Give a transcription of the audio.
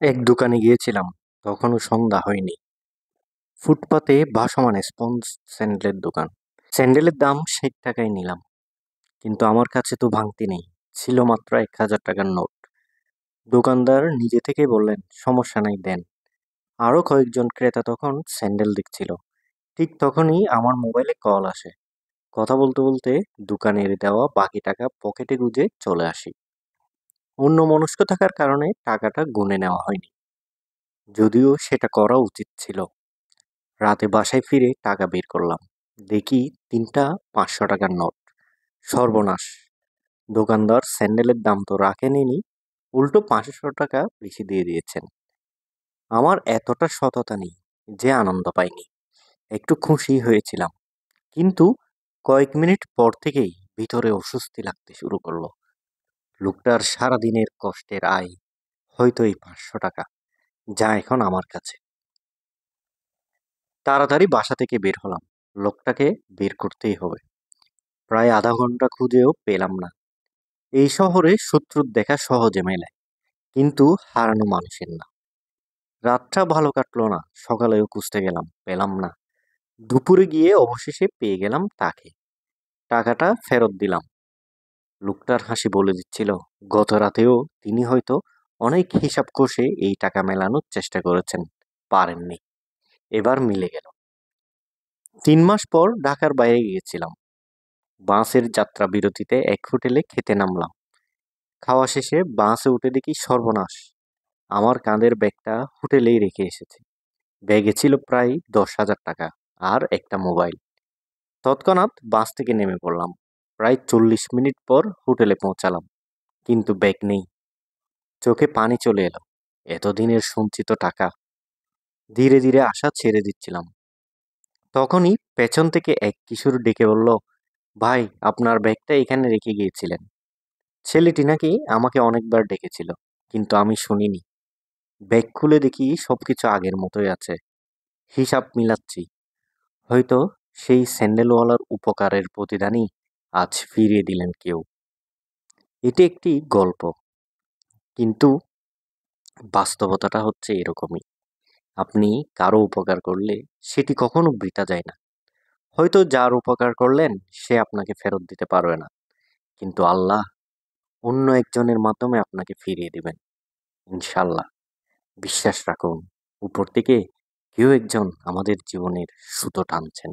এক দোকানে গিয়েছিলাম, তখনও সন্ধ্যা হয়নি। ফুটপাতে ভাসমান স্পঞ্জ স্যান্ডেলের দোকান। স্যান্ডেলের দাম ৬০ টাকায় নিলাম, কিন্তু আমার কাছে তো ভাঙতি নেই, ছিল মাত্র ১,০০০ টাকার নোট। দোকানদার নিজে থেকেই বললেন, সমস্যা নাই, দেন। আরও কয়েকজন ক্রেতা তখন স্যান্ডেল দেখছিল। ঠিক তখনই আমার মোবাইলে কল আসে। কথা বলতে বলতে দোকানের দেওয়া বাকি টাকা পকেটে গুজে চলে আসি। অন্যমনস্ক থাকার কারণে টাকাটা গুনে নেওয়া হয়নি, যদিও সেটা করা উচিত ছিল। রাতে বাসায় ফিরে টাকা বের করলাম, দেখি তিনটা ৫০০ টাকার নোট। সর্বনাশ! দোকানদার স্যান্ডেলের দাম তো রাখেনি, উল্টো ৫০০ টাকা বেশি দিয়ে দিয়েছেন। আমার এতটা সততা নেই যে আনন্দ পাইনি, একটু খুশি হয়েছিলাম, কিন্তু কয়েক মিনিট পর থেকেই ভিতরে অস্বস্তি লাগতে শুরু করলো। লোকটার সারাদিনের কষ্টের আয় হয়তো এই ৫০০ টাকা, যা এখন আমার কাছে। তাড়াতাড়ি বাসা থেকে বের হলাম, লোকটাকে বের করতেই হবে। প্রায় আধা ঘন্টা খুঁজেও পেলাম না। এই শহরে শত্রুর দেখা সহজে মেলে, কিন্তু হারানো মানুষের না। রাতটা ভালো কাটলো না, সকালেও খুঁজতে গেলাম, পেলাম না। দুপুরে গিয়ে অবশেষে পেয়ে গেলাম তাকে। টাকাটা ফেরত দিলাম। লোকটার হাসি বলে দিচ্ছিল, গত রাতেও তিনি হয়তো অনেক হিসাব কষে এই টাকা মেলানোর চেষ্টা করেছেন, পারেননি। এবার মিলে গেল। ৩ মাস পর ঢাকার বাইরে গিয়েছিলাম। বাসের যাত্রা বিরতিতে এক হোটেলে খেতে নামলাম। খাওয়া শেষে বাসে উঠে দেখি সর্বনাশ! আমার কাঁধের ব্যাগটা হোটেলেই রেখে এসেছি। ব্যাগে ছিল প্রায় ১০,০০০ টাকা আর একটা মোবাইল। তৎক্ষণাৎ বাস থেকে নেমে পড়লাম। প্রায় ৪০ মিনিট পর হোটেলে পৌঁছালাম, কিন্তু ব্যাগ নেই। চোখে পানি চলে এলো। এতদিনের সঞ্চিত টাকা! ধীরে ধীরে আশা ছেড়ে দিচ্ছিলাম। তখনই পেছন থেকে এক কিশোর ডেকে বলল, ভাই, আপনার ব্যাগটা এখানে রেখে গিয়েছিলেন। ছেলেটি নাকি আমাকে অনেকবার ডেকেছিল, কিন্তু আমি শুনিনি। ব্যাগ খুলে দেখি সবকিছু আগের মতোই আছে। হিসাব মিলাচ্ছি। হয়তো সেই স্যান্ডেলওয়ালার উপকারের প্রতিদানই আজ ফিরিয়ে দিলেন কেউ। এটি একটি গল্প, কিন্তু বাস্তবতাটা হচ্ছে এরকমই। আপনি কারো উপকার করলে সেটি কখনো বৃথা যায় না। হয়তো যার উপকার করলেন সে আপনাকে ফেরত দিতে পারবে না, কিন্তু আল্লাহ অন্য একজনের মাধ্যমে আপনাকে ফিরিয়ে দিবেন, ইনশাল্লাহ। বিশ্বাস রাখুন, উপর থেকে কেউ একজন আমাদের জীবনের সুতো টানছেন।